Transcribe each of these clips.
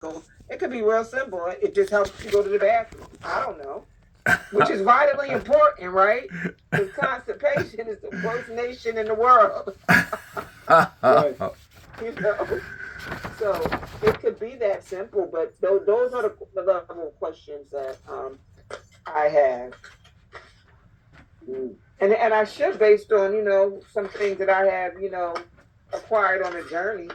It could be real simple. It just helps you go to the bathroom. I don't know, which is vitally important, right? Because constipation is the worst nation in the world. Right. You know, so it could be that simple. But those are the level of questions that I have. And I should based on some things that I have acquired on a journey.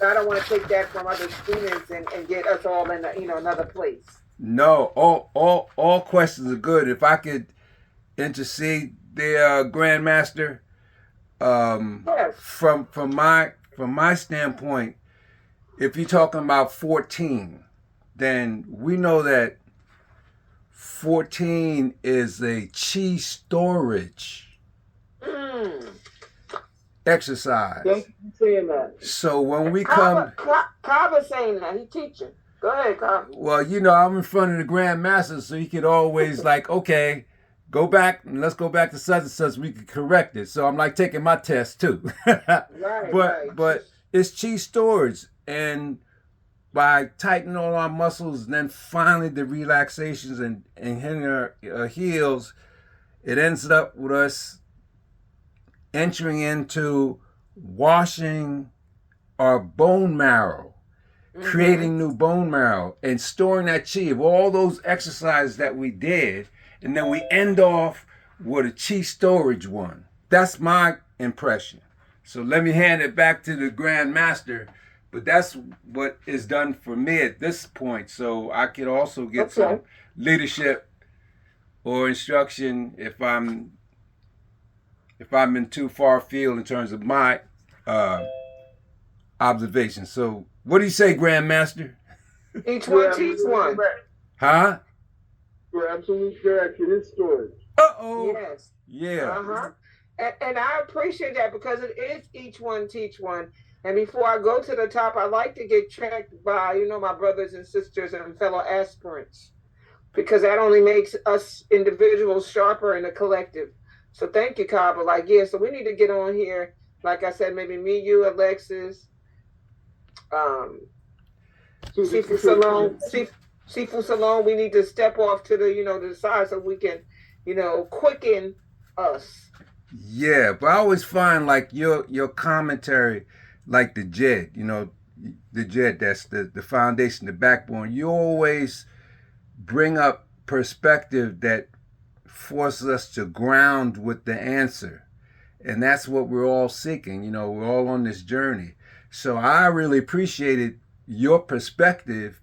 I don't want to take that from other students and get us all in another place. No, all questions are good. If I could intercede there, Grandmaster, Yes. from my standpoint, if you're talking about 14, then we know that 14 is a chi storage Mm. exercise. Thank you for saying that. So when we come, Kava saying that he teaching. Go ahead, Kava. well, I'm in front of the Grandmaster, so he could always like, okay, go back and let's go back to such and such. We can correct it. So I'm like taking my test too. But it's chi storage, and by tightening all our muscles, and then finally the relaxations and hitting our heels, it ends up with us entering into washing our bone marrow, creating new bone marrow, and storing that chi of all those exercises that we did, and then we end off with a chi storage one. That's my impression. So let me hand it back to the Grand Master, but that's what is done for me at this point. So I could also get some leadership or instruction if I'm in too far field in terms of my observation. So what do you say, Grandmaster? Each one teach one. Huh? You're absolutely correct. It is storage. Uh-oh. Yes. Yeah. Uh-huh. And I appreciate that because it is each one teach one. And before I go to the top, I like to get checked by, my brothers and sisters and fellow aspirants, because that only makes us individuals sharper in the collective. So thank you, Kaba. Like, yeah, so we need to get on here. Like I said, maybe me, you, Alexis, Sifu Salon. We need to step off to the side so we can, quicken us. Yeah, but I always find like your commentary, like the JED, the JED, that's the foundation, the backbone. You always bring up perspective that forces us to ground with the answer. And that's what we're all seeking. We're all on this journey. So I really appreciated your perspective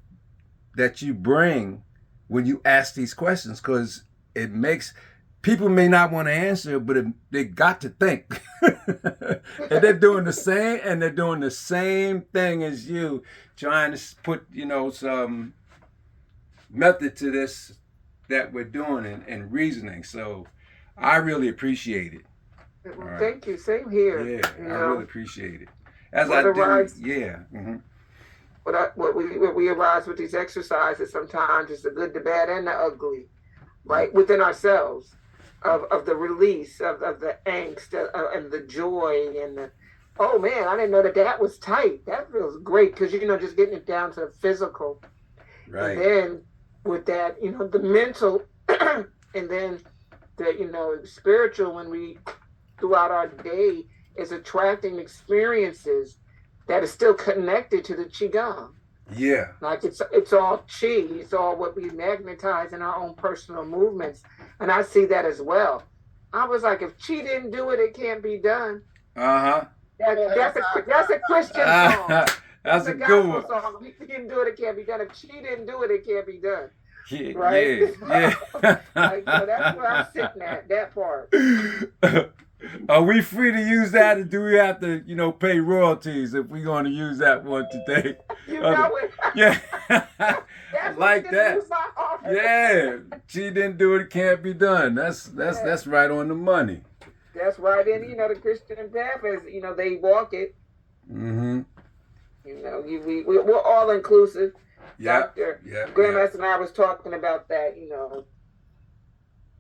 that you bring when you ask these questions, because it makes people may not want to answer, but they got to think. And they're doing the same thing as you, trying to put, some method to this that we're doing and reasoning. So I really appreciate it. Well, right. Thank you. Same here. Yeah, I really appreciate it. As I do, yeah. Mm-hmm. What we arise with these exercises sometimes is the good, the bad, and the ugly, right? Within ourselves, of the release of the angst and the joy and the, oh man, I didn't know that was tight. That feels great because just getting it down to the physical, right? And then with that, the mental, and then the spiritual, when we throughout our day is attracting experiences that is still connected to the qigong. Yeah, like it's all chi. It's all what we magnetize in our own personal movements, and I see that as well. I was like, if chi didn't do it, it can't be done. Uh-huh. That's a Christian song. That's a good one. Song. If he didn't do it, it can't be done. If chi didn't do it, it can't be done. Yeah, right? Yeah. So that's where I'm sitting at, that part. Are we free to use that, or do we have to, pay royalties if we're going to use that one today? It. Yeah. Like that. Yeah. She didn't do it, it can't be done. That's right on the money. That's right. And the Christian path is, they walk it. Mm-hmm. We're all inclusive. Yeah. Dr. Grandmaster and I was talking about that,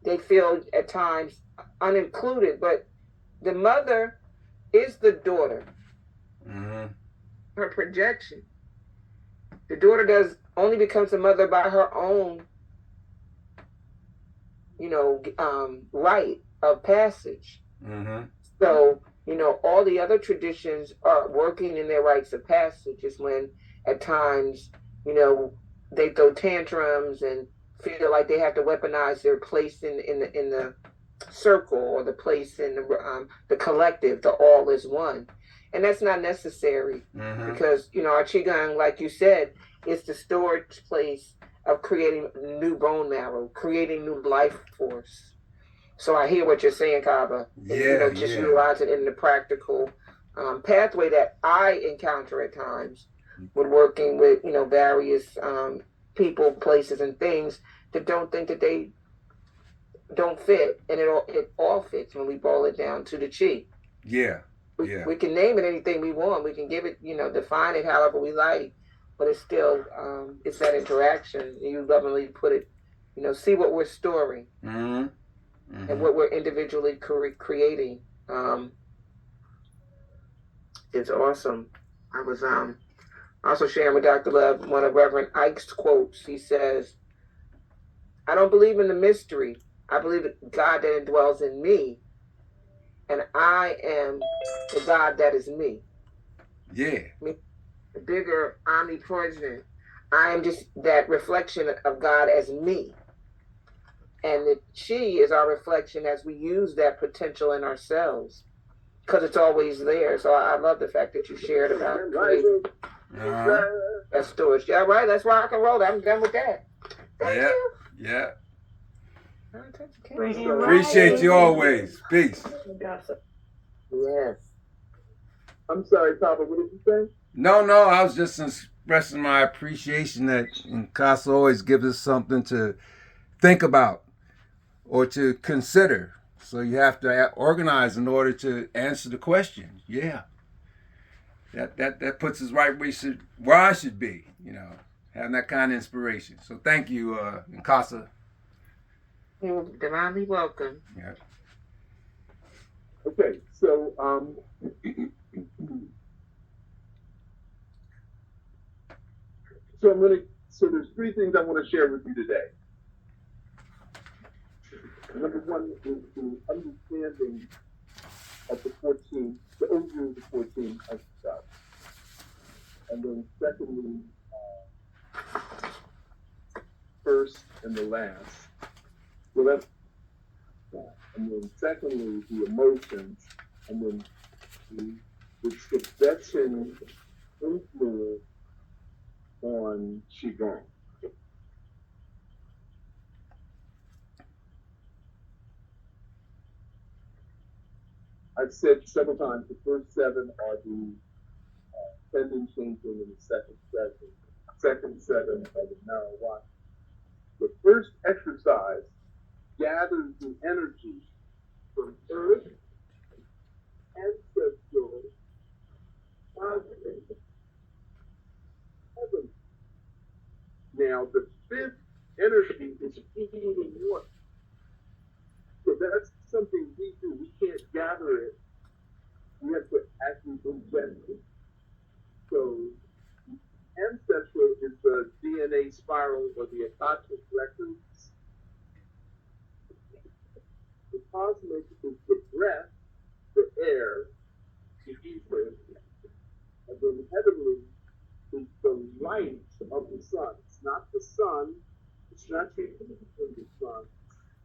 they feel at times unincluded, but the mother is the daughter. Mm-hmm. Her projection. The daughter does only becomes a mother by her own, rite of passage. Mm-hmm. So, all the other traditions are working in their rites of passage. Is when at times, you know, they throw tantrums and feel like they have to weaponize their place in the circle, or the place in the collective. The all is one, and that's not necessary, Mm-hmm. because our qigong, like you said, is the storage place of creating new bone marrow, creating new life force. So I hear what you're saying, Kaba, and Yeah, just yeah. utilize it in the practical pathway that I encounter at times when working with various people, places, and things that don't think that they don't fit, and it all fits when we boil it down to the chi. Yeah, We, yeah. we can name it anything we want. We can give it, define it however we like, but it's still it's that interaction. You lovingly put it, see what we're storing. Mm-hmm. And Mm-hmm. what we're individually creating. It's awesome. I was also sharing with Dr. Love one of Reverend Ike's quotes. He says, "I don't believe in the mystery. I believe in God that indwells in me, and I am the God that is me." Yeah. Me, the bigger, omnipresent. I am just that reflection of God as me. And the chi is our reflection as we use that potential in ourselves, because it's always there. So I love the fact that you shared about creating that storage. Yeah, right. Let's rock and roll. I'm done with that. Thank you. Yeah. So, Appreciate you always. Peace. Yes. I'm sorry, Papa, what did you say? No, I was just expressing my appreciation that Casa always gives us something to think about or to consider. So you have to organize in order to answer the question. Yeah. That puts us right where I should be, having that kind of inspiration. So thank you, Casa. You're divinely welcome. Yeah. Okay, so so there's three things I want to share with you today. Number one is the understanding of the overview of the 14 exercises. And then secondly, first and the last. So that's that. And then secondly, the emotions. And then the Tibetan influence on Qigong. I've said several times the first seven are the pending changing, and the second seven are the marijuana. The first exercise gathers the energy from earth, ancestral, cosmic, heaven. Now the fifth energy is heating water. So that's something we do. We can't gather it. We have to actually ingest it. So ancestral is the DNA spiral or the Akashic records. The cosmic is the breath, the air, the ether, and then heavenly is the light of the sun. It's not the sun, it's not the heat of the sun,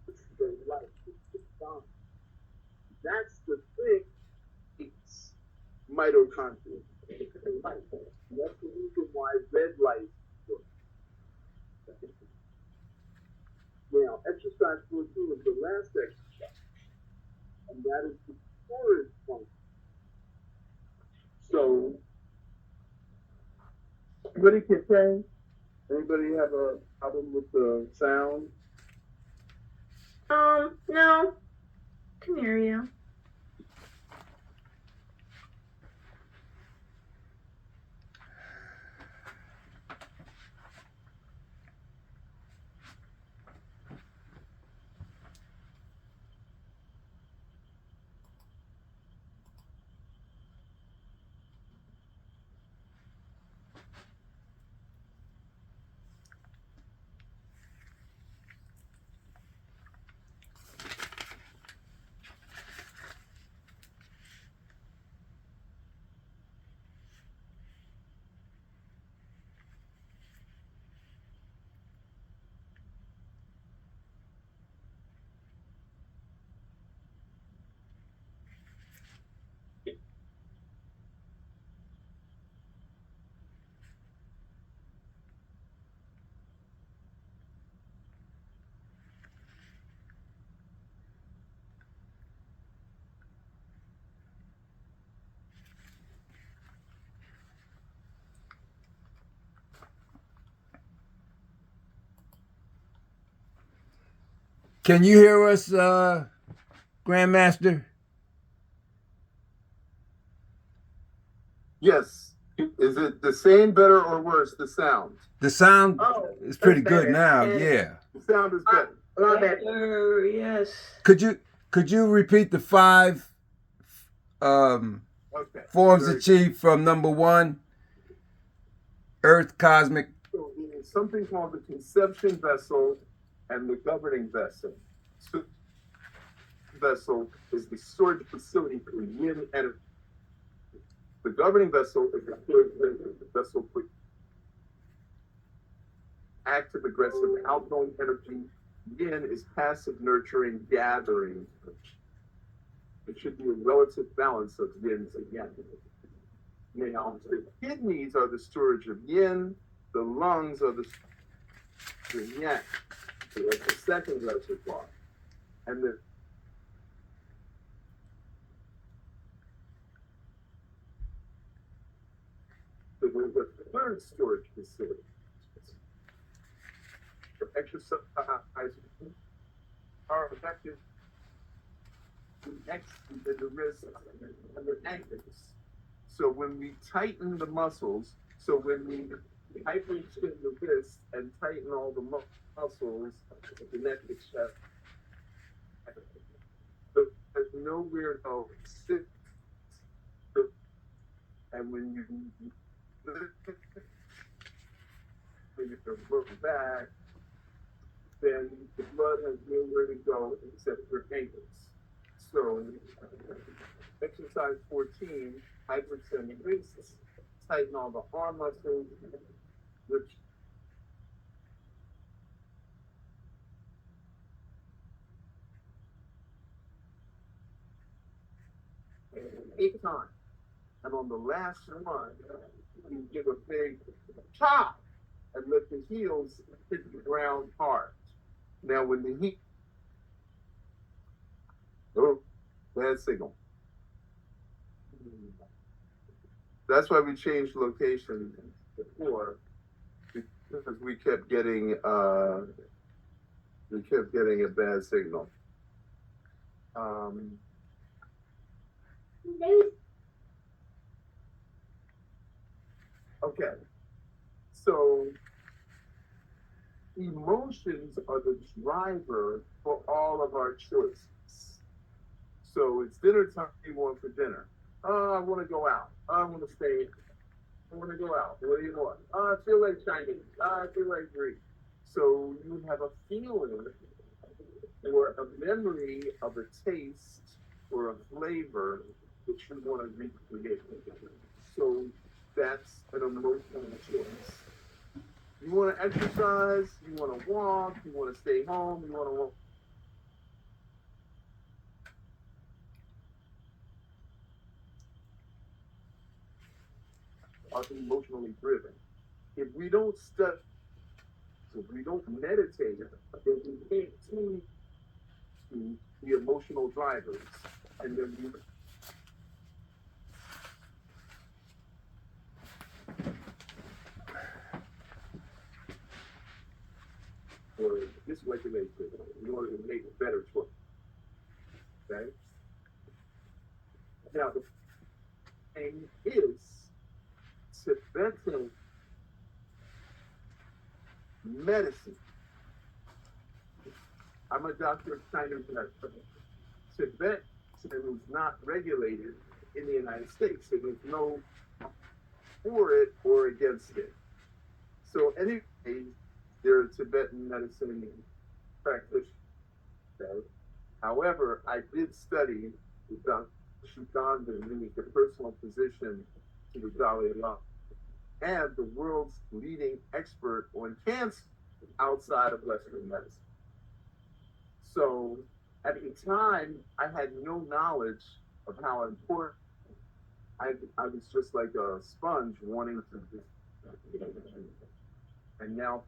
it's the light, it's the sun. That's the thing, it's mitochondria. It's the light. And that's the reason why red light works. Now, exercise 14 is the last exercise, and that is the storage function. So, anybody can say? Anybody have a problem with the sound? No. Can hear you. Can you hear us, Grandmaster? Yes. Is it the same, better, or worse? The sound. The sound is pretty good now. And yeah. The sound is better. A lot better. Yes. Could you repeat the 5 forms achieved from number 1? Earth, cosmic. So it is something called the conception vessel and the governing vessel. So vessel is the storage facility for yin energy. The governing vessel is the storage vessel for active, aggressive, outgoing energy. Yin is passive, nurturing, gathering. It should be a relative balance of yin and yang. Now, the kidneys are the storage of yin, the lungs are the storage of yang. So that's the second reservoir. And the so there's a third storage facility for exercise are effective next to the wrist and the ankles. So when we tighten the muscles, so when we hyperextend the wrist and tighten all the muscles of the neck, the chest, there's nowhere to sit. And when you look back, then the blood has nowhere to go except for ankles. So, exercise 14, hyperextend the wrists, tighten all the arm muscles, which eight times. And on the last one, you give a big chop and let the heels hit the ground hard. Now, when the heat, oh, bad signal. That's why we changed location before, because we kept getting a bad signal. Okay, so emotions are the driver for all of our choices. So it's dinner time. What do you want for dinner? I want to go out. I want to stay. I want to go out. What do you want? I feel like Chinese. I feel like Greek. So you have a feeling or a memory of a taste or a flavor that you want to recreate. So that's an emotional choice. You want to exercise, you want to walk, you want to stay home, you want to walk. Are emotionally driven. If we don't study, if we don't meditate, then we can't tune to the emotional drivers. And then we or dysregulate in order to make a better choice. Okay? Now, the thing is, Tibetan medicine. I'm a doctor of Chinese medicine. Tibetan is not regulated in the United States. So there's no for it or against it. So anyway, there are Tibetan medicine practitioners. Okay? However, I did study with Dr. Shugandan, who is the personal physician to the Dalai Lama, and the world's leading expert on cancer outside of Western medicine. So at the time, I had no knowledge of how important. I was just like a sponge wanting to, and now